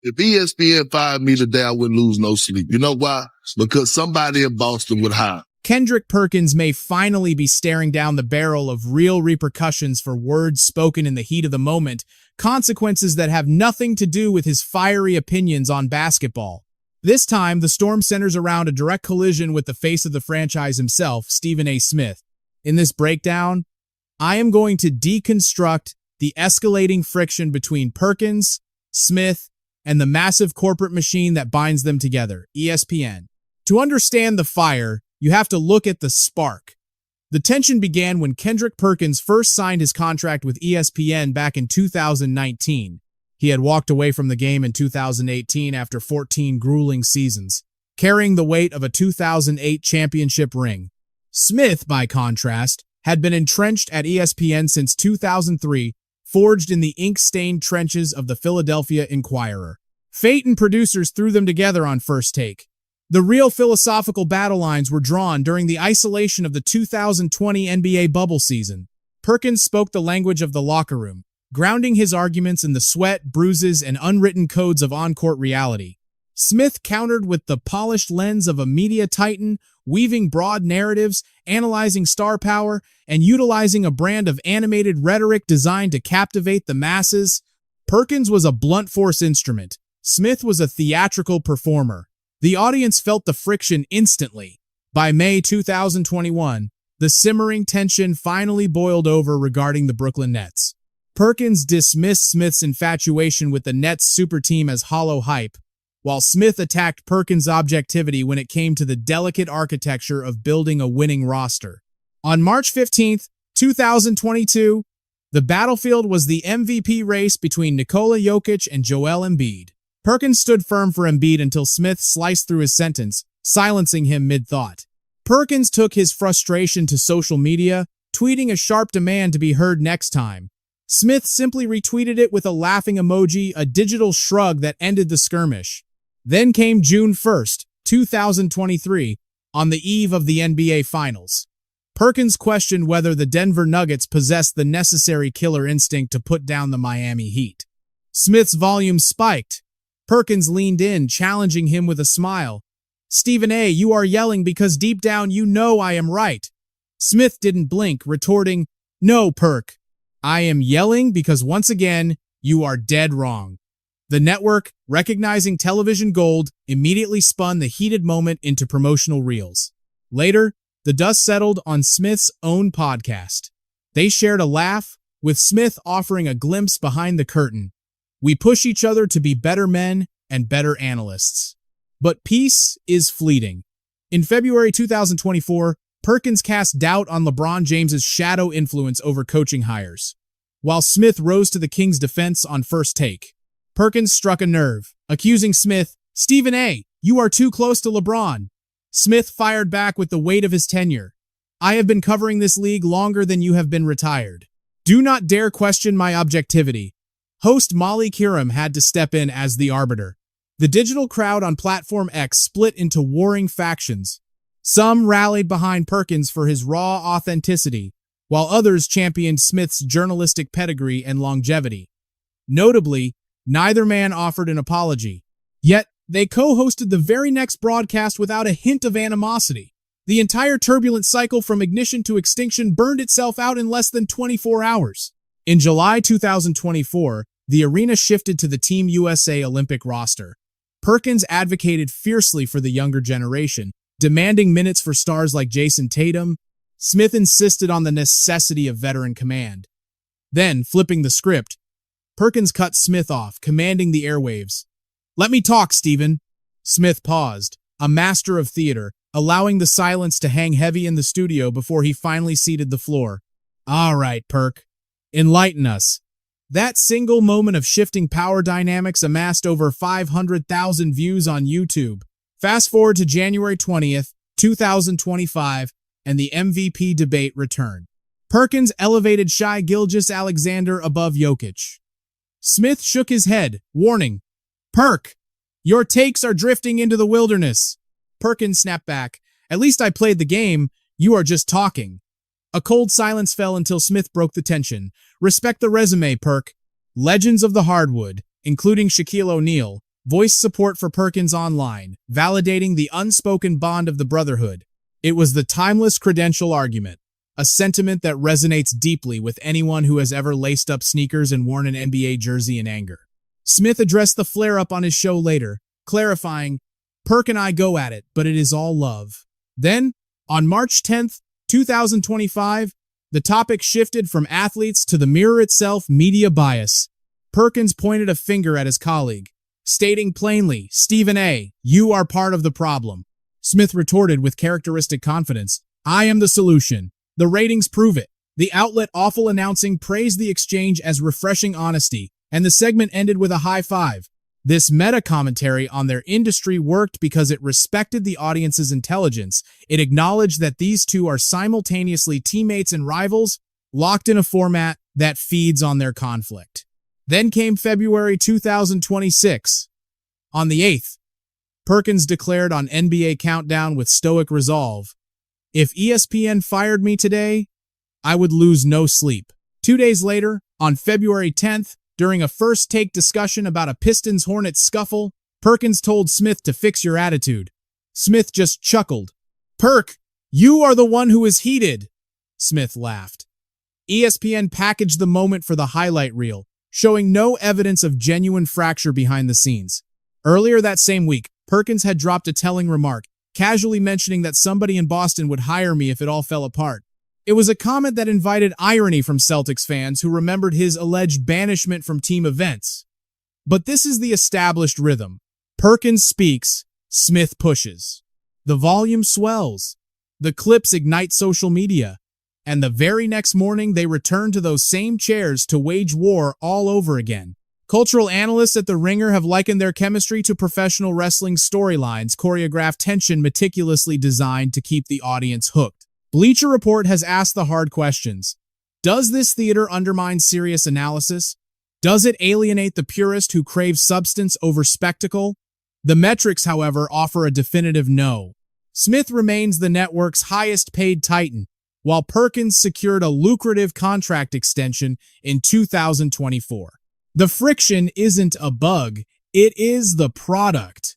If ESPN fired me today, I wouldn't lose no sleep. You know why? Because somebody in Boston would hire. Kendrick Perkins may finally be staring down the barrel of real repercussions for words spoken in the heat of the moment, consequences that have nothing to do with his fiery opinions on basketball. This time, the storm centers around a direct collision with the face of the franchise himself, Stephen A. Smith. In this breakdown, I am going to deconstruct the escalating friction between Perkins, Smith, and the massive corporate machine that binds them together, ESPN. To understand the fire, you have to look at the spark. The tension began when Kendrick Perkins first signed his contract with ESPN back in 2019. He had walked away from the game in 2018 after 14 grueling seasons, carrying the weight of a 2008 championship ring. Smith, by contrast, had been entrenched at ESPN since 2003, forged in the ink-stained trenches of the Philadelphia Inquirer. Fate and producers threw them together on First Take. The real philosophical battle lines were drawn during the isolation of the 2020 NBA bubble season. Perkins spoke the language of the locker room, grounding his arguments in the sweat, bruises, and unwritten codes of on-court reality. Smith countered with the polished lens of a media titan, weaving broad narratives, analyzing star power, and utilizing a brand of animated rhetoric designed to captivate the masses. Perkins was a blunt force instrument. Smith was a theatrical performer. The audience felt the friction instantly. By May 2021, the simmering tension finally boiled over regarding the Brooklyn Nets. Perkins dismissed Smith's infatuation with the Nets super team as hollow hype, while Smith attacked Perkins' objectivity when it came to the delicate architecture of building a winning roster. On March 15, 2022, the battlefield was the MVP race between Nikola Jokic and Joel Embiid. Perkins stood firm for Embiid until Smith sliced through his sentence, silencing him mid-thought. Perkins took his frustration to social media, tweeting a sharp demand to be heard next time. Smith simply retweeted it with a laughing emoji, a digital shrug that ended the skirmish. Then came June 1st, 2023, on the eve of the NBA Finals. Perkins questioned whether the Denver Nuggets possessed the necessary killer instinct to put down the Miami Heat. Smith's volume spiked. Perkins leaned in, challenging him with a smile. "Stephen A., you are yelling because deep down you know I am right." Smith didn't blink, retorting, "No, Perk. I am yelling because once again, you are dead wrong." The network, recognizing television gold, immediately spun the heated moment into promotional reels. Later, the dust settled on Smith's own podcast. They shared a laugh, with Smith offering a glimpse behind the curtain. "We push each other to be better men and better analysts. But peace is fleeting." In February 2024, Perkins cast doubt on LeBron James's shadow influence over coaching hires. While Smith rose to the Kings' defense on First Take, Perkins struck a nerve, accusing Smith, "Stephen A., you are too close to LeBron." Smith fired back with the weight of his tenure. "I have been covering this league longer than you have been retired. Do not dare question my objectivity." Host Molly Kiram had to step in as the arbiter. The digital crowd on Platform X split into warring factions. Some rallied behind Perkins for his raw authenticity, while others championed Smith's journalistic pedigree and longevity. Notably, neither man offered an apology. Yet, they co-hosted the very next broadcast without a hint of animosity. The entire turbulent cycle from ignition to extinction burned itself out in less than 24 hours. In July 2024, the arena shifted to the Team USA Olympic roster. Perkins advocated fiercely for the younger generation, demanding minutes for stars like Jason Tatum. Smith insisted on the necessity of veteran command. Then, flipping the script, Perkins cut Smith off, commanding the airwaves. "Let me talk, Stephen." Smith paused, a master of theater, allowing the silence to hang heavy in the studio before he finally ceded the floor. "All right, Perk. Enlighten us." That single moment of shifting power dynamics amassed over 500,000 views on YouTube. Fast forward to January 20th, 2025, and the MVP debate returned. Perkins elevated Shai Gilgeous-Alexander above Jokic. Smith shook his head, warning, "Perk, your takes are drifting into the wilderness." Perkins snapped back, "At least I played the game. You are just talking." A cold silence fell until Smith broke the tension. "Respect the resume, Perk. Legends of the hardwood, including Shaquille O'Neal, voiced support for Perkins online, validating the unspoken bond of the brotherhood. It was the timeless credential argument, a sentiment that resonates deeply with anyone who has ever laced up sneakers and worn an NBA jersey in anger. Smith addressed the flare-up on his show later, clarifying, "Perk and I go at it, but it is all love." Then, on March 10th, 2025, the topic shifted from athletes to the mirror itself, media bias. Perkins pointed a finger at his colleague, stating plainly, "Stephen A., you are part of the problem." Smith retorted with characteristic confidence, "I am the solution. The ratings prove it." The outlet Awful Announcing praised the exchange as refreshing honesty, and the segment ended with a high five. This meta-commentary on their industry worked because it respected the audience's intelligence. It acknowledged that these two are simultaneously teammates and rivals, locked in a format that feeds on their conflict. Then came February 2026. On the 8th, Perkins declared on NBA Countdown with stoic resolve, "If ESPN fired me today, I would lose no sleep." 2 days later, on February 10th, during a first-take discussion about a Pistons-Hornets scuffle, Perkins told Smith to fix your attitude. Smith just chuckled. "Perk, you are the one who is heated." Smith laughed. ESPN packaged the moment for the highlight reel, showing no evidence of genuine fracture behind the scenes. Earlier that same week, Perkins had dropped a telling remark, casually mentioning that somebody in Boston would hire me if it all fell apart. It was a comment that invited irony from Celtics fans who remembered his alleged banishment from team events. But this is the established rhythm. Perkins speaks, Smith pushes. The volume swells. The clips ignite social media. And the very next morning, they return to those same chairs to wage war all over again. Cultural analysts at The Ringer have likened their chemistry to professional wrestling storylines, choreographed tension meticulously designed to keep the audience hooked. Bleacher Report has asked the hard questions. Does this theater undermine serious analysis? Does it alienate the purist who craves substance over spectacle? The metrics, however, offer a definitive no. Smith remains the network's highest-paid titan, while Perkins secured a lucrative contract extension in 2024. The friction isn't a bug, it is the product.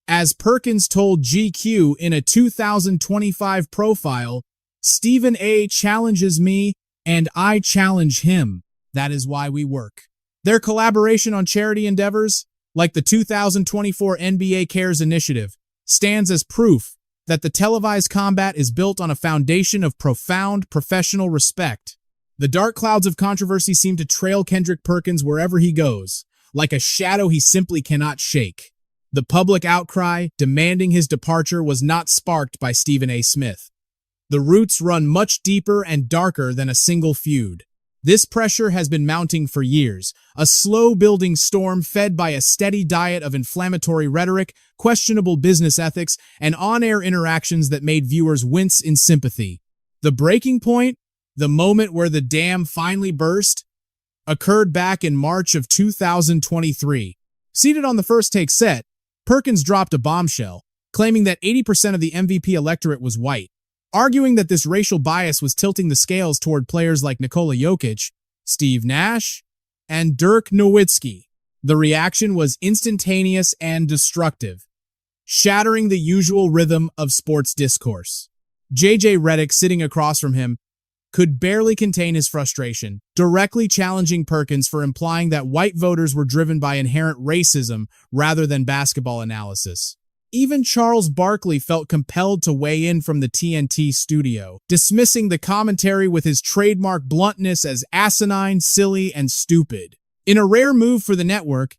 As Perkins told GQ in a 2025 profile, "Stephen A. challenges me, and I challenge him. That is why we work." Their collaboration on charity endeavors, like the 2024 NBA Cares initiative, stands as proof that the televised combat is built on a foundation of profound professional respect. The dark clouds of controversy seem to trail Kendrick Perkins wherever he goes, like a shadow he simply cannot shake. The public outcry demanding his departure was not sparked by Stephen A. Smith. The roots run much deeper and darker than a single feud. This pressure has been mounting for years, a slow-building storm fed by a steady diet of inflammatory rhetoric, questionable business ethics, and on-air interactions that made viewers wince in sympathy. The breaking point, the moment where the dam finally burst, occurred back in March of 2023. Seated on the first take set, Perkins dropped a bombshell, claiming that 80% of the MVP electorate was white, arguing that this racial bias was tilting the scales toward players like Nikola Jokic, Steve Nash, and Dirk Nowitzki. The reaction was instantaneous and destructive, shattering the usual rhythm of sports discourse. JJ Redick, sitting across from him, could barely contain his frustration, directly challenging Perkins for implying that white voters were driven by inherent racism rather than basketball analysis. Even Charles Barkley felt compelled to weigh in from the TNT studio, dismissing the commentary with his trademark bluntness as asinine, silly, and stupid. In a rare move for the network,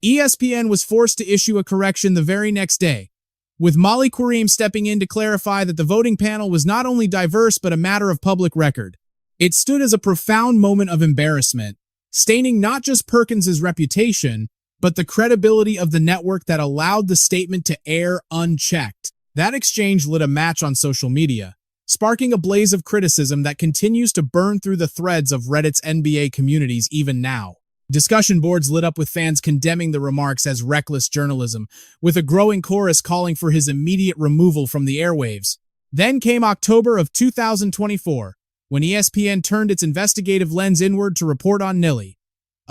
ESPN was forced to issue a correction the very next day, with Molly Kareem stepping in to clarify that the voting panel was not only diverse but a matter of public record. It stood as a profound moment of embarrassment, staining not just Perkins' reputation, but the credibility of the network that allowed the statement to air unchecked. That exchange lit a match on social media, sparking a blaze of criticism that continues to burn through the threads of Reddit's NBA communities even now. Discussion boards lit up with fans condemning the remarks as reckless journalism, with a growing chorus calling for his immediate removal from the airwaves. Then came October of 2024, when ESPN turned its investigative lens inward to report on Nilly,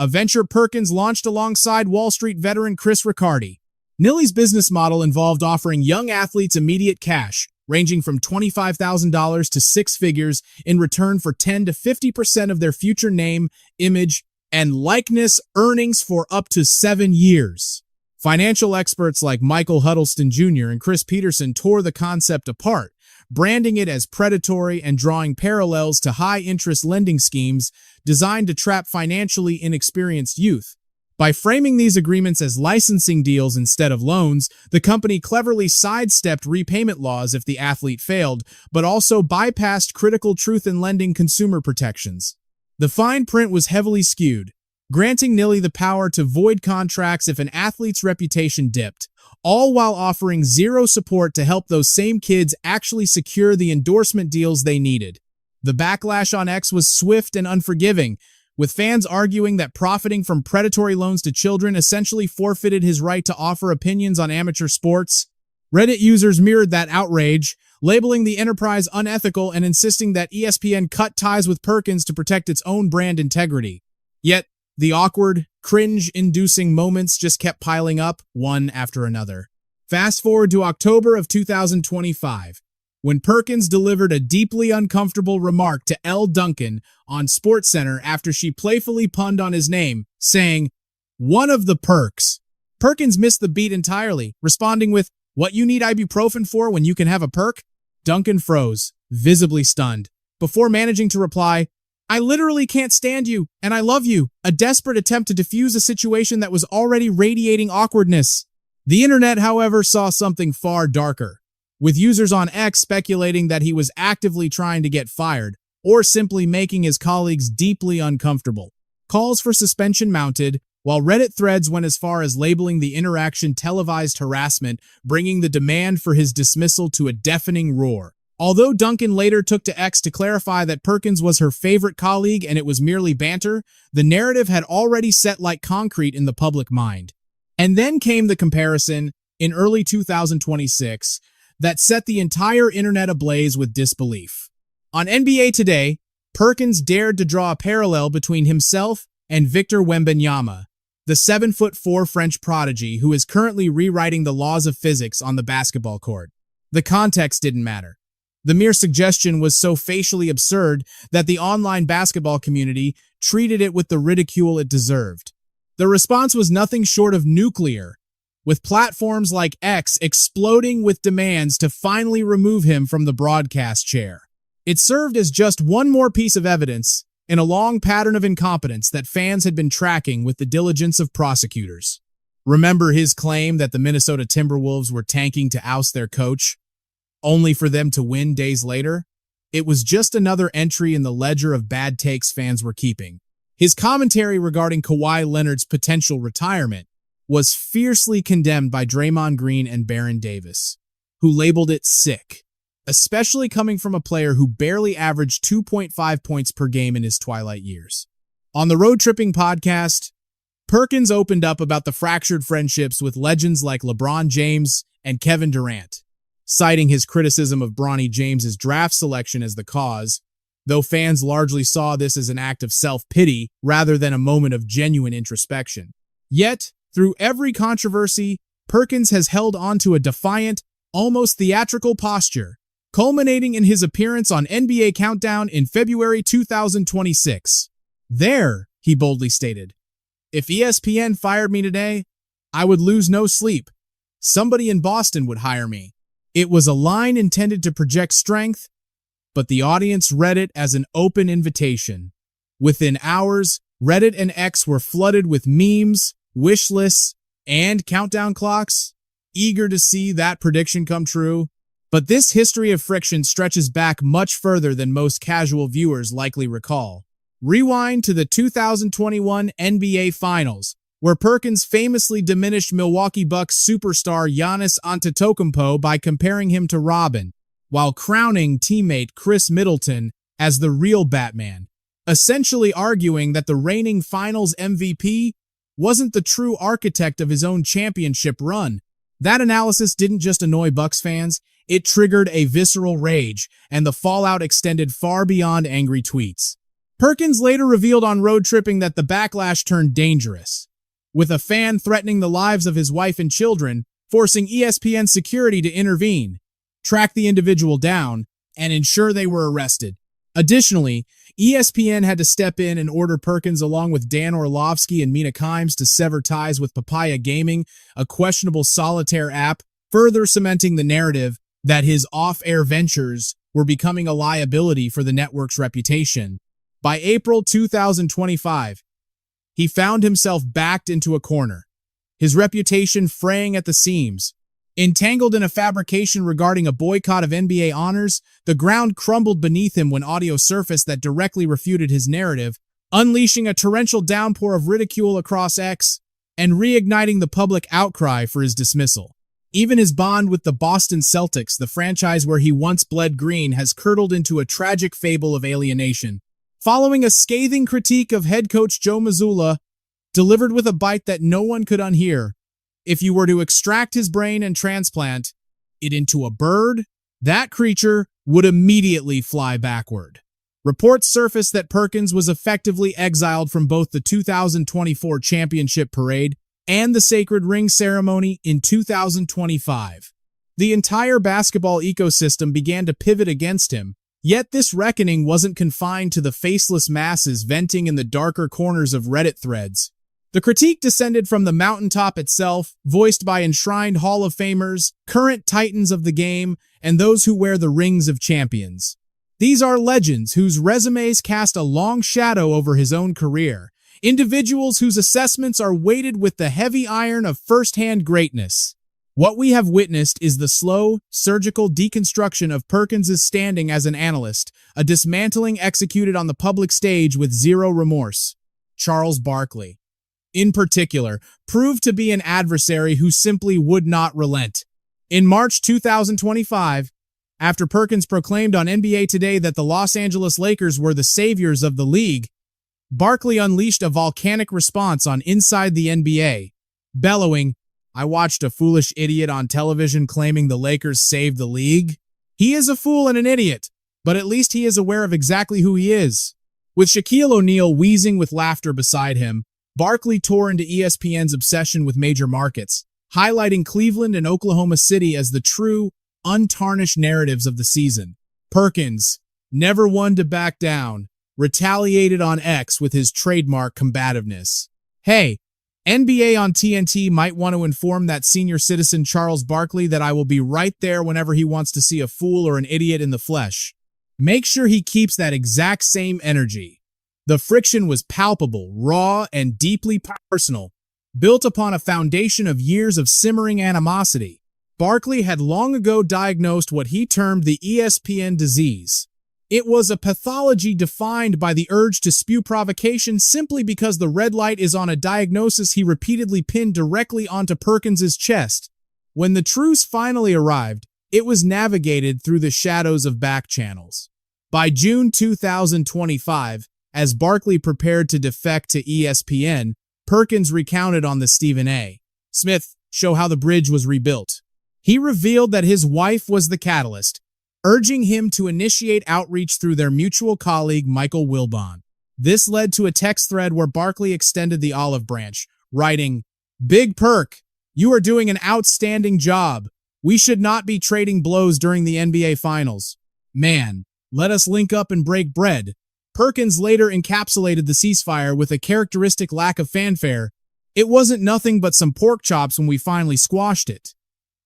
a venture Perkins launched alongside Wall Street veteran Chris Riccardi. Nilly's business model involved offering young athletes immediate cash, ranging from $25,000 to six figures, in return for 10 to 50% of their future name, image, and likeness earnings for up to 7 years. Financial experts like Michael Huddleston Jr. and Chris Peterson tore the concept apart, branding it as predatory and drawing parallels to high-interest lending schemes designed to trap financially inexperienced youth. By framing these agreements as licensing deals instead of loans, the company cleverly sidestepped repayment laws if the athlete failed, but also bypassed critical truth in lending consumer protections. The fine print was heavily skewed, granting Nilly the power to void contracts if an athlete's reputation dipped, all while offering zero support to help those same kids actually secure the endorsement deals they needed. The backlash on X was swift and unforgiving, with fans arguing that profiting from predatory loans to children essentially forfeited his right to offer opinions on amateur sports. Reddit users mirrored that outrage, labeling the enterprise unethical and insisting that ESPN cut ties with Perkins to protect its own brand integrity. Yet, the awkward, cringe-inducing moments just kept piling up, one after another. Fast forward to October of 2025, when Perkins delivered a deeply uncomfortable remark to Elle Duncan on SportsCenter after she playfully punned on his name, saying, "One of the perks." Perkins missed the beat entirely, responding with, "What you need ibuprofen for when you can have a perk?" Duncan froze, visibly stunned, before managing to reply, "I literally can't stand you, and I love you," a desperate attempt to defuse a situation that was already radiating awkwardness. The internet, however, saw something far darker, with users on X speculating that he was actively trying to get fired, or simply making his colleagues deeply uncomfortable. Calls for suspension mounted, while Reddit threads went as far as labeling the interaction televised harassment, bringing the demand for his dismissal to a deafening roar. Although Duncan later took to X to clarify that Perkins was her favorite colleague and it was merely banter, the narrative had already set like concrete in the public mind. And then came the comparison, in early 2026, that set the entire internet ablaze with disbelief. On NBA Today, Perkins dared to draw a parallel between himself and Victor Wembanyama, the 7'4" French prodigy who is currently rewriting the laws of physics on the basketball court. The context didn't matter. The mere suggestion was so facially absurd that the online basketball community treated it with the ridicule it deserved. The response was nothing short of nuclear, with platforms like X exploding with demands to finally remove him from the broadcast chair. It served as just one more piece of evidence in a long pattern of incompetence that fans had been tracking with the diligence of prosecutors. Remember his claim that the Minnesota Timberwolves were tanking to oust their coach, only for them to win days later? It was just another entry in the ledger of bad takes fans were keeping. His commentary regarding Kawhi Leonard's potential retirement was fiercely condemned by Draymond Green and Baron Davis, who labeled it sick, especially coming from a player who barely averaged 2.5 points per game in his twilight years. On the Road Tripping podcast, Perkins opened up about the fractured friendships with legends like LeBron James and Kevin Durant, citing his criticism of Bronny James's draft selection as the cause, though fans largely saw this as an act of self-pity rather than a moment of genuine introspection. Yet, through every controversy, Perkins has held on to a defiant, almost theatrical posture, culminating in his appearance on NBA Countdown in February 2026. There, he boldly stated, "If ESPN fired me today, I would lose no sleep. Somebody in Boston would hire me." It was a line intended to project strength, but the audience read it as an open invitation. Within hours, Reddit and X were flooded with memes, wish lists, and countdown clocks, eager to see that prediction come true. But this history of friction stretches back much further than most casual viewers likely recall. Rewind to the 2021 NBA Finals, where Perkins famously diminished Milwaukee Bucks superstar Giannis Antetokounmpo by comparing him to Robin, while crowning teammate Chris Middleton as the real Batman, essentially arguing that the reigning Finals MVP wasn't the true architect of his own championship run. That analysis didn't just annoy Bucks fans, it triggered a visceral rage, and the fallout extended far beyond angry tweets. Perkins later revealed on road tripping that the backlash turned dangerous, with a fan threatening the lives of his wife and children, forcing ESPN security to intervene, track the individual down, and ensure they were arrested. Additionally, ESPN had to step in and order Perkins along with Dan Orlovsky and Mina Kimes to sever ties with Papaya Gaming, a questionable solitaire app, further cementing the narrative that his off-air ventures were becoming a liability for the network's reputation. By April 2025, he found himself backed into a corner, his reputation fraying at the seams. Entangled in a fabrication regarding a boycott of NBA honors, the ground crumbled beneath him when audio surfaced that directly refuted his narrative, unleashing a torrential downpour of ridicule across X and reigniting the public outcry for his dismissal. Even his bond with the Boston Celtics, the franchise where he once bled green, has curdled into a tragic fable of alienation. Following a scathing critique of head coach Joe Mazzulla, delivered with a bite that no one could unhear, if you were to extract his brain and transplant it into a bird, that creature would immediately fly backward. Reports surfaced that Perkins was effectively exiled from both the 2024 championship parade and the Sacred Ring ceremony in 2025. The entire basketball ecosystem began to pivot against him, yet this reckoning wasn't confined to the faceless masses venting in the darker corners of Reddit threads. The critique descended from the mountaintop itself, voiced by enshrined Hall of Famers, current titans of the game, and those who wear the rings of champions. These are legends whose resumes cast a long shadow over his own career, individuals whose assessments are weighted with the heavy iron of first-hand greatness. What we have witnessed is the slow, surgical deconstruction of Perkins' standing as an analyst, a dismantling executed on the public stage with zero remorse. Charles Barkley, in particular, proved to be an adversary who simply would not relent. In March 2025, after Perkins proclaimed on NBA Today that the Los Angeles Lakers were the saviors of the league, Barkley unleashed a volcanic response on Inside the NBA, bellowing, "I watched a foolish idiot on television claiming the Lakers saved the league. He is a fool and an idiot, but at least he is aware of exactly who he is." With Shaquille O'Neal wheezing with laughter beside him, Barkley tore into ESPN's obsession with major markets, highlighting Cleveland and Oklahoma City as the true, untarnished narratives of the season. Perkins, never one to back down, retaliated on X with his trademark combativeness. "Hey, NBA on TNT might want to inform that senior citizen Charles Barkley that I will be right there whenever he wants to see a fool or an idiot in the flesh. Make sure he keeps that exact same energy." The friction was palpable, raw, and deeply personal, built upon a foundation of years of simmering animosity. Barkley had long ago diagnosed what he termed the ESPN disease. It was a pathology defined by the urge to spew provocation simply because the red light is on, a diagnosis he repeatedly pinned directly onto Perkins' chest. When the truce finally arrived, it was navigated through the shadows of back channels. By June 2025, as Barkley prepared to defect to ESPN, Perkins recounted on the Stephen A. Smith show how the bridge was rebuilt. He revealed that his wife was the catalyst, urging him to initiate outreach through their mutual colleague Michael Wilbon. This led to a text thread where Barkley extended the olive branch, writing, "Big Perk, you are doing an outstanding job. We should not be trading blows during the NBA Finals. Man, let us link up and break bread." Perkins later encapsulated the ceasefire with a characteristic lack of fanfare. "It wasn't nothing but some pork chops when we finally squashed it."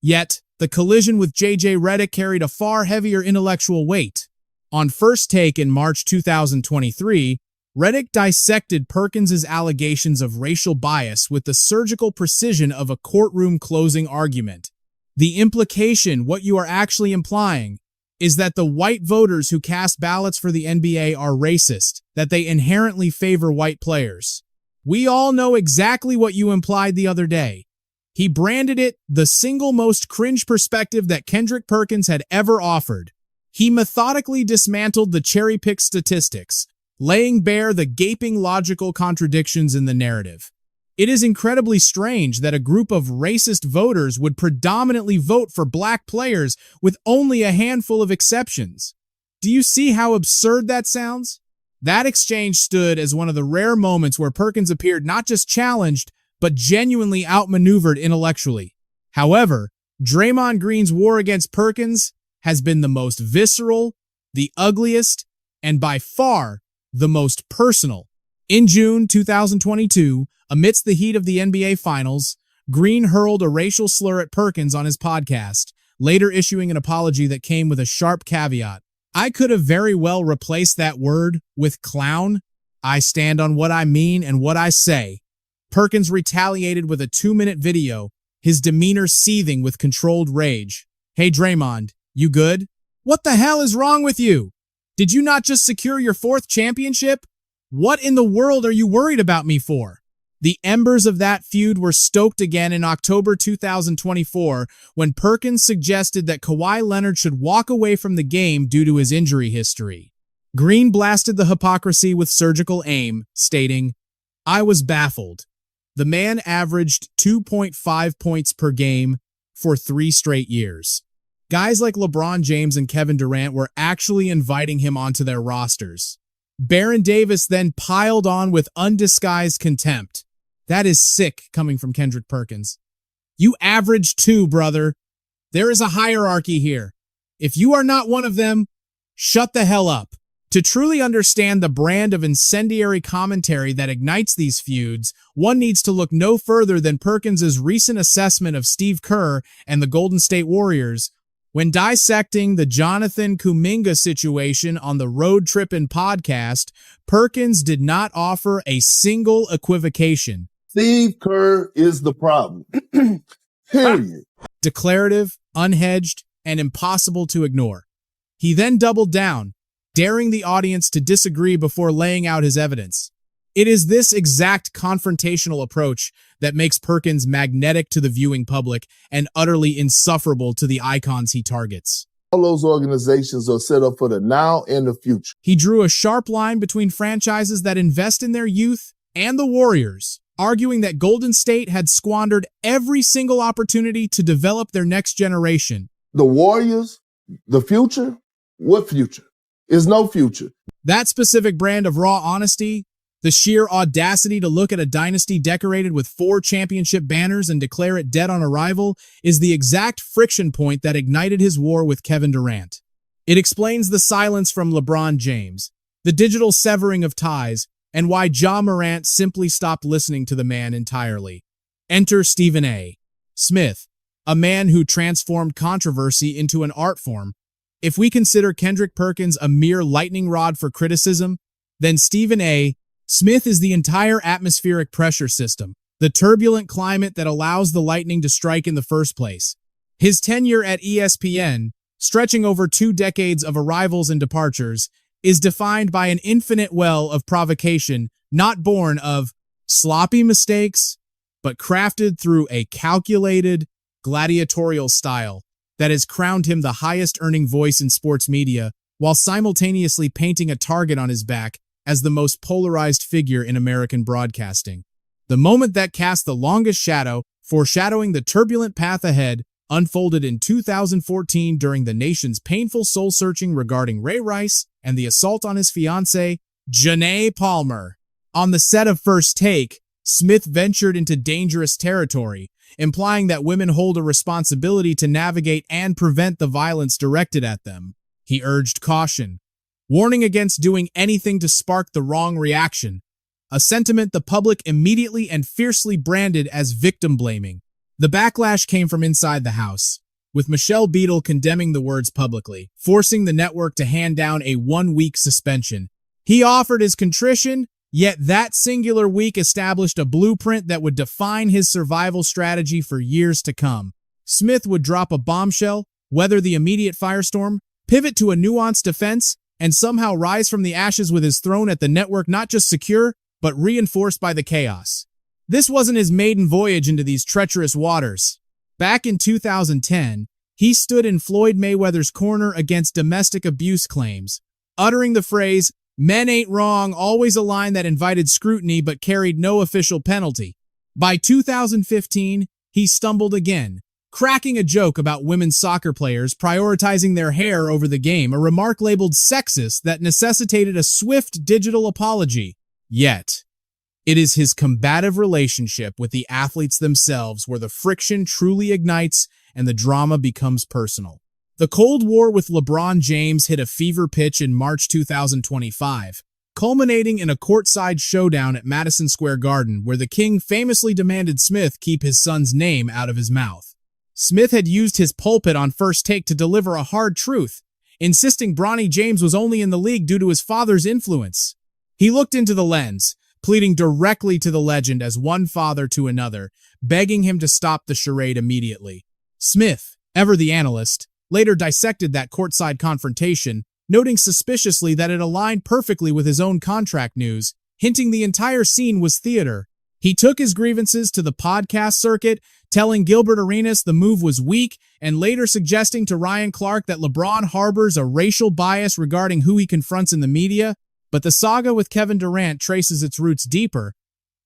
Yet, the collision with J.J. Redick carried a far heavier intellectual weight. On First Take in March 2023, Redick dissected Perkins' allegations of racial bias with the surgical precision of a courtroom closing argument. The implication, what you are actually implying, is that the white voters who cast ballots for the NBA are racist, that they inherently favor white players. We all know exactly what you implied the other day. He branded it the single most cringe perspective that Kendrick Perkins had ever offered. He methodically dismantled the cherry-picked statistics, laying bare the gaping logical contradictions in the narrative. It is incredibly strange that a group of racist voters would predominantly vote for black players with only a handful of exceptions. Do you see how absurd that sounds? That exchange stood as one of the rare moments where Perkins appeared not just challenged, but genuinely outmaneuvered intellectually. However, Draymond Green's war against Perkins has been the most visceral, the ugliest, and by far the most personal. In June 2022, amidst the heat of the NBA Finals, Green hurled a racial slur at Perkins on his podcast, later issuing an apology that came with a sharp caveat. I could have very well replaced that word with clown. I stand on what I mean and what I say. Perkins retaliated with a 2-minute video, his demeanor seething with controlled rage. Hey Draymond, you good? What the hell is wrong with you? Did you not just secure your 4th championship? What in the world are you worried about me for? The embers of that feud were stoked again in October 2024 when Perkins suggested that Kawhi Leonard should walk away from the game due to his injury history. Green blasted the hypocrisy with surgical aim, stating, "I was baffled. The man averaged 2.5 points per game for 3 straight years. Guys like LeBron James and Kevin Durant were actually inviting him onto their rosters. Baron Davis then piled on with undisguised contempt. That is sick coming from Kendrick Perkins. You average 2, brother. There is a hierarchy here. If you are not one of them, shut the hell up." To truly understand the brand of incendiary commentary that ignites these feuds, one needs to look no further than Perkins' recent assessment of Steve Kerr and the Golden State Warriors. When dissecting the Jonathan Kuminga situation on the Road Trippin' podcast, Perkins did not offer a single equivocation. Steve Kerr is the problem. Period. Declarative, unhedged, and impossible to ignore. He then doubled down, daring the audience to disagree before laying out his evidence. It is this exact confrontational approach that makes Perkins magnetic to the viewing public and utterly insufferable to the icons he targets. All those organizations are set up for the now and the future. He drew a sharp line between franchises that invest in their youth and the Warriors, arguing that Golden State had squandered every single opportunity to develop their next generation. The Warriors, the future? What future? Is no future. That specific brand of raw honesty, the sheer audacity to look at a dynasty decorated with 4 championship banners and declare it dead on arrival, is the exact friction point that ignited his war with Kevin Durant. It explains the silence from LeBron James, the digital severing of ties, and why Ja Morant simply stopped listening to the man entirely. Enter Stephen A. Smith, a man who transformed controversy into an art form. If we consider Kendrick Perkins a mere lightning rod for criticism, then Stephen A. Smith is the entire atmospheric pressure system, the turbulent climate that allows the lightning to strike in the first place. His tenure at ESPN, stretching over 2 decades of arrivals and departures, is defined by an infinite well of provocation, not born of sloppy mistakes, but crafted through a calculated, gladiatorial style that has crowned him the highest-earning voice in sports media, while simultaneously painting a target on his back as the most polarized figure in American broadcasting. The moment that cast the longest shadow, foreshadowing the turbulent path ahead, unfolded in 2014 during the nation's painful soul-searching regarding Ray Rice and the assault on his fiancée, Janae Palmer. On the set of First Take, Smith ventured into dangerous territory, implying that women hold a responsibility to navigate and prevent the violence directed at them. He urged caution, warning against doing anything to spark the wrong reaction, a sentiment the public immediately and fiercely branded as victim-blaming. The backlash came from inside the house, with Michelle Beadle condemning the words publicly, forcing the network to hand down a 1-week suspension. He offered his contrition, yet that singular week established a blueprint that would define his survival strategy for years to come. Smith would drop a bombshell, weather the immediate firestorm, pivot to a nuanced defense, and somehow rise from the ashes with his throne at the network not just secure, but reinforced by the chaos. This wasn't his maiden voyage into these treacherous waters. Back in 2010, he stood in Floyd Mayweather's corner against domestic abuse claims, uttering the phrase, "Men ain't wrong," always a line that invited scrutiny but carried no official penalty. By 2015, he stumbled again, cracking a joke about women's soccer players prioritizing their hair over the game, a remark labeled sexist that necessitated a swift digital apology. Yet, it is his combative relationship with the athletes themselves where the friction truly ignites and the drama becomes personal. The Cold War with LeBron James hit a fever pitch in March 2025, culminating in a courtside showdown at Madison Square Garden where the king famously demanded Smith keep his son's name out of his mouth. Smith had used his pulpit on First Take to deliver a hard truth, insisting Bronny James was only in the league due to his father's influence. He looked into the lens, pleading directly to the legend as one father to another, begging him to stop the charade immediately. Smith, ever the analyst, later dissected that courtside confrontation, noting suspiciously that it aligned perfectly with his own contract news, hinting the entire scene was theater. He took his grievances to the podcast circuit, telling Gilbert Arenas the move was weak, and later suggesting to Ryan Clark that LeBron harbors a racial bias regarding who he confronts in the media. But the saga with Kevin Durant traces its roots deeper,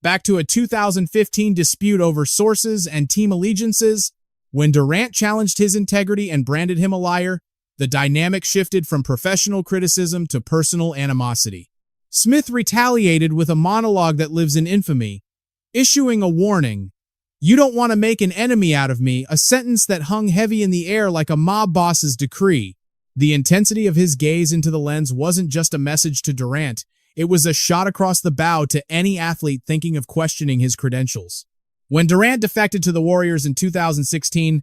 back to a 2015 dispute over sources and team allegiances. When Durant challenged his integrity and branded him a liar, the dynamic shifted from professional criticism to personal animosity. Smith retaliated with a monologue that lives in infamy, issuing a warning, "You don't want to make an enemy out of me," a sentence that hung heavy in the air like a mob boss's decree. The intensity of his gaze into the lens wasn't just a message to Durant, it was a shot across the bow to any athlete thinking of questioning his credentials. When Durant defected to the Warriors in 2016,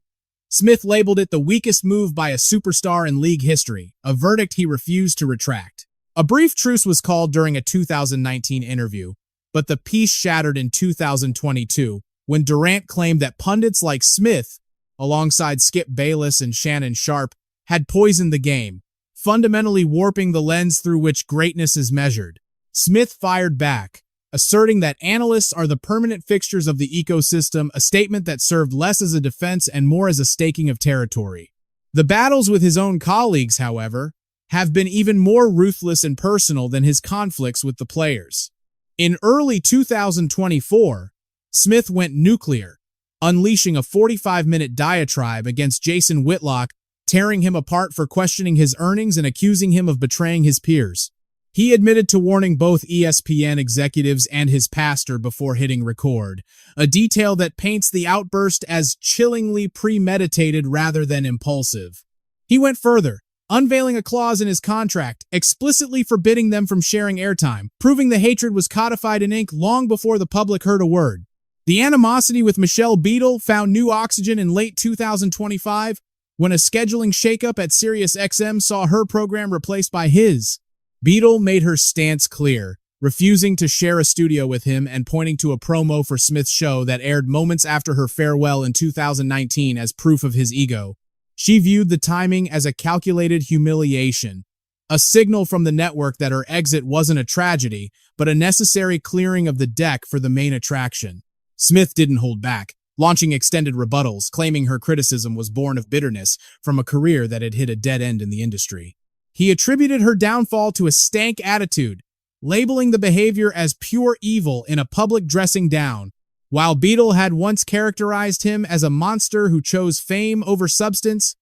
Smith labeled it the weakest move by a superstar in league history, a verdict he refused to retract. A brief truce was called during a 2019 interview, but the peace shattered in 2022 when Durant claimed that pundits like Smith, alongside Skip Bayless and Shannon Sharpe, had poisoned the game, fundamentally warping the lens through which greatness is measured. Smith fired back, asserting that analysts are the permanent fixtures of the ecosystem, a statement that served less as a defense and more as a staking of territory. The battles with his own colleagues, however, have been even more ruthless and personal than his conflicts with the players. In early 2024, Smith went nuclear, unleashing a 45-minute diatribe against Jason Whitlock, tearing him apart for questioning his earnings and accusing him of betraying his peers. He admitted to warning both ESPN executives and his pastor before hitting record, a detail that paints the outburst as chillingly premeditated rather than impulsive. He went further, unveiling a clause in his contract, explicitly forbidding them from sharing airtime, proving the hatred was codified in ink long before the public heard a word. The animosity with Michelle Beadle found new oxygen in late 2025, when a scheduling shakeup at SiriusXM saw her program replaced by his. Beadle made her stance clear, refusing to share a studio with him and pointing to a promo for Smith's show that aired moments after her farewell in 2019 as proof of his ego. She viewed the timing as a calculated humiliation, a signal from the network that her exit wasn't a tragedy, but a necessary clearing of the deck for the main attraction. Smith didn't hold back, launching extended rebuttals, claiming her criticism was born of bitterness from a career that had hit a dead end in the industry. He attributed her downfall to a stank attitude, labeling the behavior as pure evil in a public dressing down. While Beadle had once characterized him as a monster who chose fame over substance,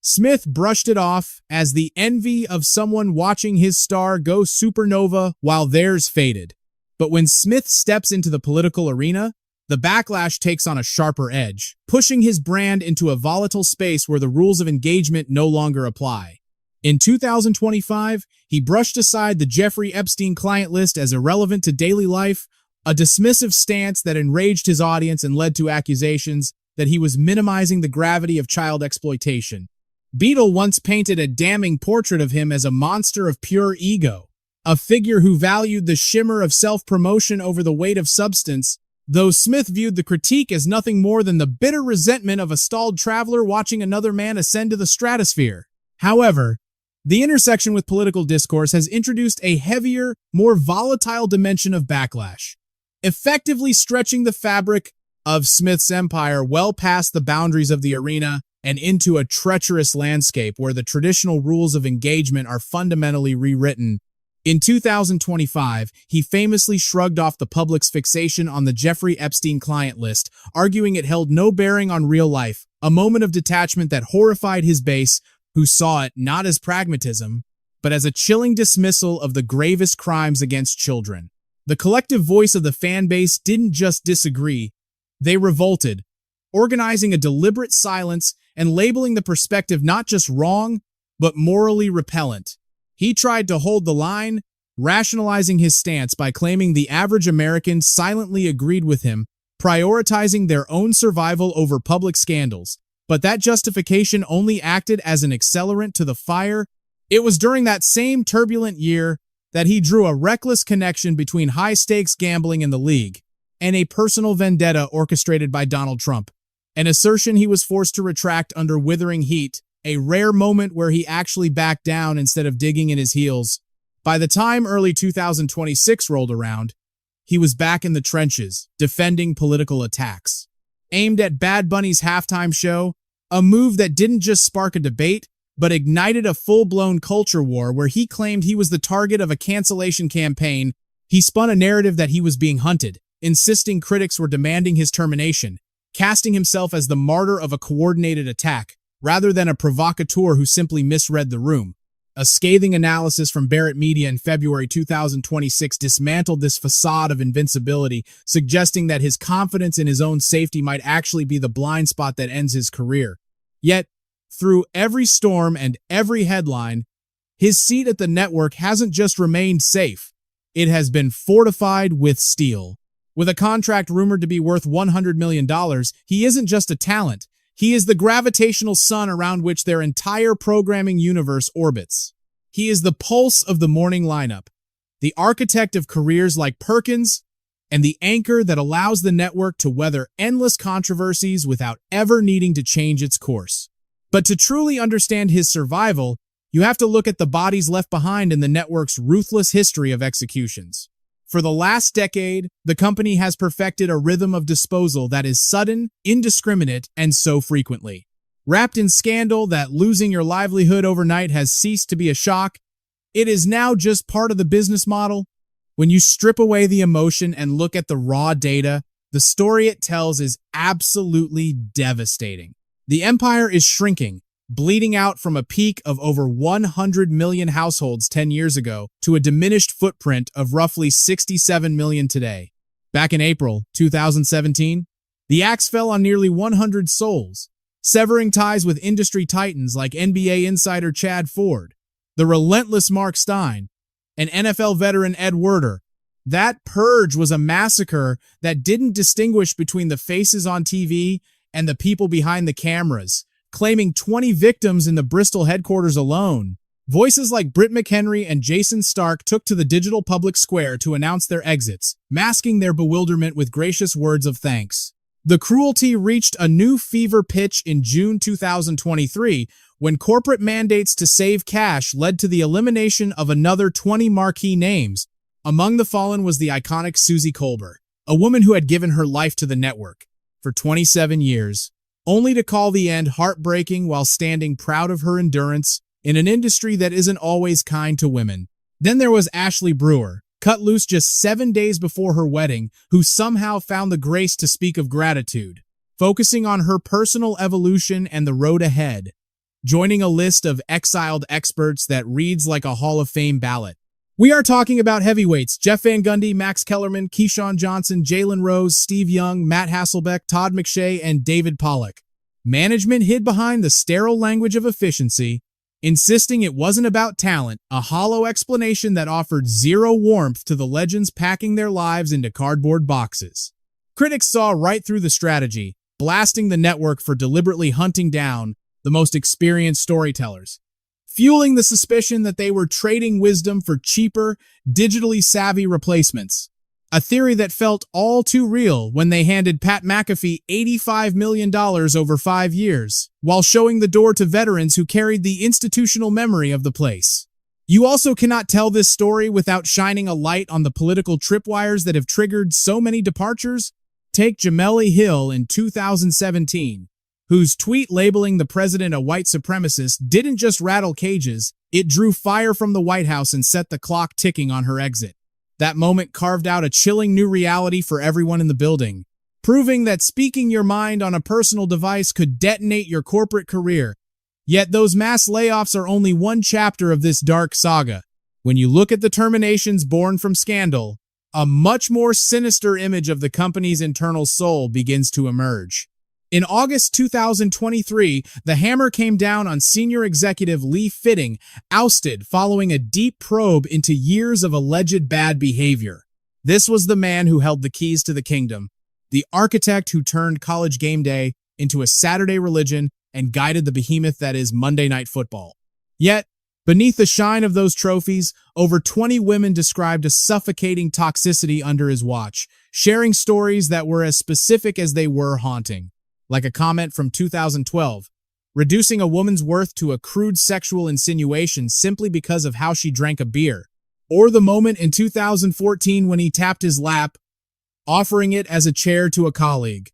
Smith brushed it off as the envy of someone watching his star go supernova while theirs faded. But when Smith steps into the political arena, the backlash takes on a sharper edge, pushing his brand into a volatile space where the rules of engagement no longer apply. In 2025, he brushed aside the Jeffrey Epstein client list as irrelevant to daily life, a dismissive stance that enraged his audience and led to accusations that he was minimizing the gravity of child exploitation. Beadle once painted a damning portrait of him as a monster of pure ego, a figure who valued the shimmer of self-promotion over the weight of substance, though Smith viewed the critique as nothing more than the bitter resentment of a stalled traveler watching another man ascend to the stratosphere. However, the intersection with political discourse has introduced a heavier, more volatile dimension of backlash, effectively stretching the fabric of Smith's empire well past the boundaries of the arena and into a treacherous landscape where the traditional rules of engagement are fundamentally rewritten. In 2025, he famously shrugged off the public's fixation on the Jeffrey Epstein client list, arguing it held no bearing on real life, a moment of detachment that horrified his base, who saw it not as pragmatism, but as a chilling dismissal of the gravest crimes against children. The collective voice of the fan base didn't just disagree, they revolted, organizing a deliberate silence and labeling the perspective not just wrong, but morally repellent. He tried to hold the line, rationalizing his stance by claiming the average American silently agreed with him, prioritizing their own survival over public scandals. But that justification only acted as an accelerant to the fire. It was during that same turbulent year that he drew a reckless connection between high-stakes gambling in the league and a personal vendetta orchestrated by Donald Trump, an assertion he was forced to retract under withering heat, a rare moment where he actually backed down instead of digging in his heels. By the time early 2026 rolled around, he was back in the trenches, defending political attacks. Aimed at Bad Bunny's halftime show, a move that didn't just spark a debate, but ignited a full-blown culture war where he claimed he was the target of a cancellation campaign. He spun a narrative that he was being hunted, insisting critics were demanding his termination, casting himself as the martyr of a coordinated attack, rather than a provocateur who simply misread the room. A scathing analysis from Barrett Media in February 2026 dismantled this facade of invincibility, suggesting that his confidence in his own safety might actually be the blind spot that ends his career. Yet, through every storm and every headline, his seat at the network hasn't just remained safe. It has been fortified with steel. With a contract rumored to be worth $100 million, he isn't just a talent. He is the gravitational sun around which their entire programming universe orbits. He is the pulse of the morning lineup, the architect of careers like Perkins, and the anchor that allows the network to weather endless controversies without ever needing to change its course. But to truly understand his survival, you have to look at the bodies left behind in the network's ruthless history of executions. For the last decade, the company has perfected a rhythm of disposal that is sudden, indiscriminate, and so frequently wrapped in scandal that losing your livelihood overnight has ceased to be a shock. It is now just part of the business model. When you strip away the emotion and look at the raw data, the story it tells is absolutely devastating. The empire is shrinking, bleeding out from a peak of over 100 million households 10 years ago to a diminished footprint of roughly 67 million today. Back in April 2017, the axe fell on nearly 100 souls, severing ties with industry titans like NBA insider Chad Ford, the relentless Mark Stein, and NFL veteran Ed Werder. That purge was a massacre that didn't distinguish between the faces on TV and the people behind the cameras, claiming 20 victims in the Bristol headquarters alone. Voices like Britt McHenry and Jason Stark took to the digital public square to announce their exits, masking their bewilderment with gracious words of thanks. The cruelty reached a new fever pitch in June 2023, when corporate mandates to save cash led to the elimination of another 20 marquee names. Among the fallen was the iconic Susie Colbert, a woman who had given her life to the network for 27 years, only to call the end heartbreaking while standing proud of her endurance in an industry that isn't always kind to women. Then there was Ashley Brewer, cut loose just 7 days before her wedding, who somehow found the grace to speak of gratitude, focusing on her personal evolution and the road ahead, joining a list of exiled experts that reads like a Hall of Fame ballot. We are talking about heavyweights: Jeff Van Gundy, Max Kellerman, Keyshawn Johnson, Jalen Rose, Steve Young, Matt Hasselbeck, Todd McShay, and David Pollock. Management hid behind the sterile language of efficiency, insisting it wasn't about talent, a hollow explanation that offered zero warmth to the legends packing their lives into cardboard boxes. Critics saw right through the strategy, blasting the network for deliberately hunting down the most experienced storytellers, fueling the suspicion that they were trading wisdom for cheaper, digitally savvy replacements. A theory that felt all too real when they handed Pat McAfee $85 million over 5 years, while showing the door to veterans who carried the institutional memory of the place. You also cannot tell this story without shining a light on the political tripwires that have triggered so many departures. Take Jemele Hill in 2017, whose tweet labeling the president a white supremacist didn't just rattle cages, it drew fire from the White House and set the clock ticking on her exit. That moment carved out a chilling new reality for everyone in the building. proving that speaking your mind on a personal device could detonate your corporate career. Yet those mass layoffs are only one chapter of this dark saga. When you look at the terminations born from scandal, a much more sinister image of the company's internal soul begins to emerge. In August 2023, the hammer came down on senior executive Lee Fitting, ousted following a deep probe into years of alleged bad behavior. This was the man who held the keys to the kingdom, the architect who turned College Game Day into a Saturday religion and guided the behemoth that is Monday Night Football. Yet, beneath the shine of those trophies, over 20 women described a suffocating toxicity under his watch, sharing stories that were as specific as they were haunting. Like a comment from 2012, reducing a woman's worth to a crude sexual insinuation simply because of how she drank a beer. Or the moment in 2014 when he tapped his lap, offering it as a chair to a colleague.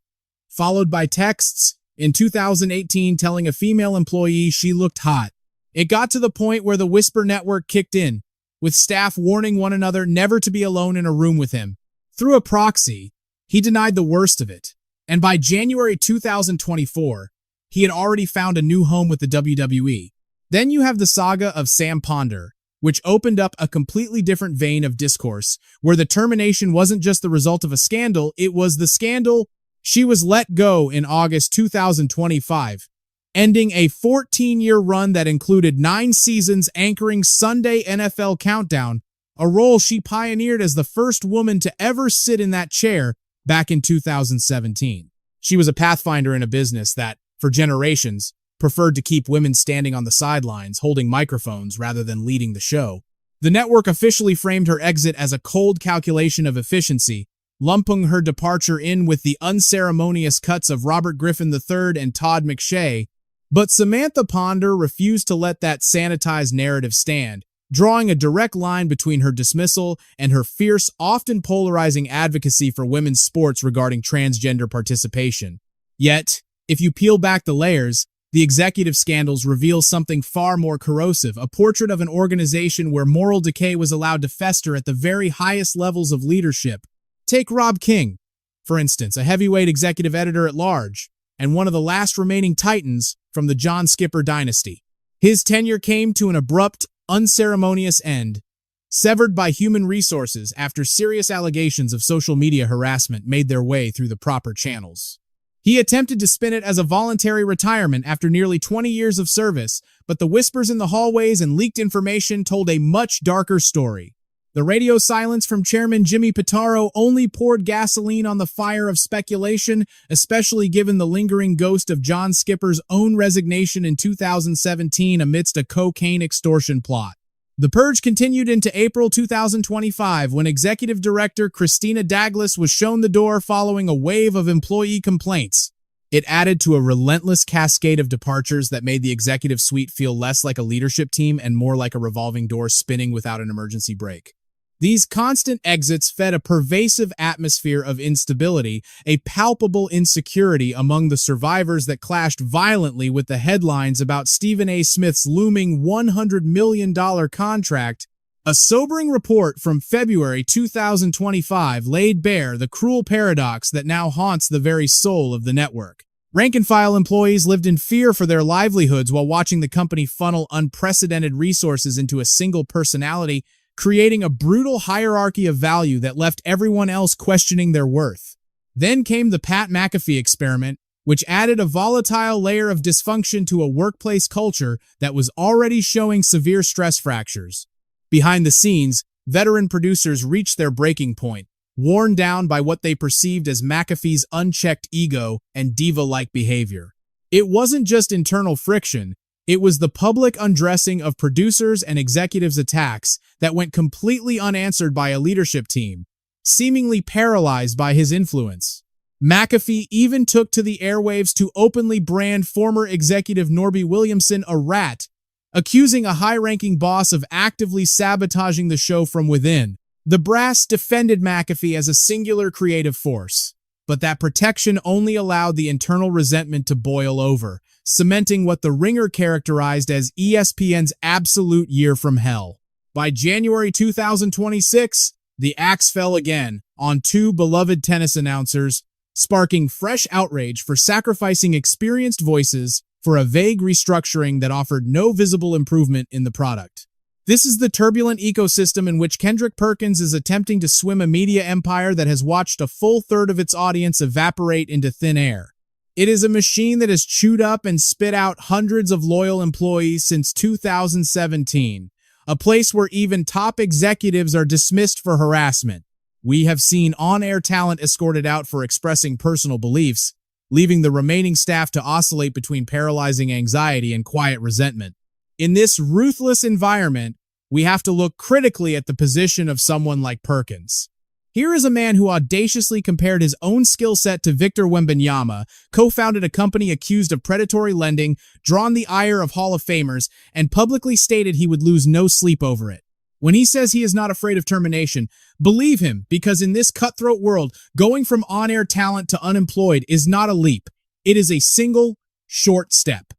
Followed by texts in 2018 telling a female employee she looked hot. It got to the point where the Whisper Network kicked in, with staff warning one another never to be alone in a room with him. Through a proxy, he denied the worst of it. And by January 2024, he had already found a new home with the WWE. Then you have the saga of Sam Ponder, which opened up a completely different vein of discourse, where the termination wasn't just the result of a scandal, it was the scandal. She was let go in August 2025, ending a 14-year run that included 9 seasons anchoring Sunday NFL Countdown, a role she pioneered as the first woman to ever sit in that chair back in 2017. She was a pathfinder in a business that, for generations, preferred to keep women standing on the sidelines, holding microphones rather than leading the show. The network officially framed her exit as a cold calculation of efficiency, lumping her departure in with the unceremonious cuts of Robert Griffin III and Todd McShay. But Samantha Ponder refused to let that sanitized narrative stand, drawing a direct line between her dismissal and her fierce, often polarizing advocacy for women's sports regarding transgender participation. Yet, if you peel back the layers, the executive scandals reveal something far more corrosive, a portrait of an organization where moral decay was allowed to fester at the very highest levels of leadership. Take Rob King, for instance, a heavyweight executive editor-at-large, and one of the last remaining titans from the John Skipper dynasty. His tenure came to an abrupt, unceremonious end, severed by human resources after serious allegations of social media harassment made their way through the proper channels. He attempted to spin it as a voluntary retirement after nearly 20 years of service, but the whispers in the hallways and leaked information told a much darker story. The radio silence from Chairman Jimmy Pitaro only poured gasoline on the fire of speculation, especially given the lingering ghost of John Skipper's own resignation in 2017 amidst a cocaine extortion plot. The purge continued into April 2025 when Executive Director Christina Douglas was shown the door following a wave of employee complaints. It added to a relentless cascade of departures that made the executive suite feel less like a leadership team and more like a revolving door spinning without an emergency brake. These constant exits fed a pervasive atmosphere of instability, a palpable insecurity among the survivors that clashed violently with the headlines about Stephen A. Smith's looming $100 million contract. A sobering report from February 2025 laid bare the cruel paradox that now haunts the very soul of the network. Rank-and-file employees lived in fear for their livelihoods while watching the company funnel unprecedented resources into a single personality, creating a brutal hierarchy of value that left everyone else questioning their worth. Then came the Pat McAfee experiment, which added a volatile layer of dysfunction to a workplace culture that was already showing severe stress fractures. Behind the scenes, veteran producers reached their breaking point, worn down by what they perceived as McAfee's unchecked ego and diva-like behavior. It wasn't just internal friction, it was the public undressing of producers and executives' attacks that went completely unanswered by a leadership team, seemingly paralyzed by his influence. McAfee even took to the airwaves to openly brand former executive Norby Williamson a rat, accusing a high-ranking boss of actively sabotaging the show from within. The brass defended McAfee as a singular creative force, but that protection only allowed the internal resentment to boil over, cementing what the Ringer characterized as ESPN's absolute year from hell. By January 2026, the axe fell again on 2 beloved tennis announcers, sparking fresh outrage for sacrificing experienced voices for a vague restructuring that offered no visible improvement in the product. This is the turbulent ecosystem in which Kendrick Perkins is attempting to swim a media empire that has watched a full third of its audience evaporate into thin air. It is a machine that has chewed up and spit out hundreds of loyal employees since 2017, a place where even top executives are dismissed for harassment. We have seen on-air talent escorted out for expressing personal beliefs, leaving the remaining staff to oscillate between paralyzing anxiety and quiet resentment. In this ruthless environment, we have to look critically at the position of someone like Perkins. Here is a man who audaciously compared his own skill set to Victor Wembanyama, co-founded a company accused of predatory lending, drawn the ire of Hall of Famers, and publicly stated he would lose no sleep over it. When he says he is not afraid of termination, believe him, because in this cutthroat world, going from on-air talent to unemployed is not a leap. It is a single, short step.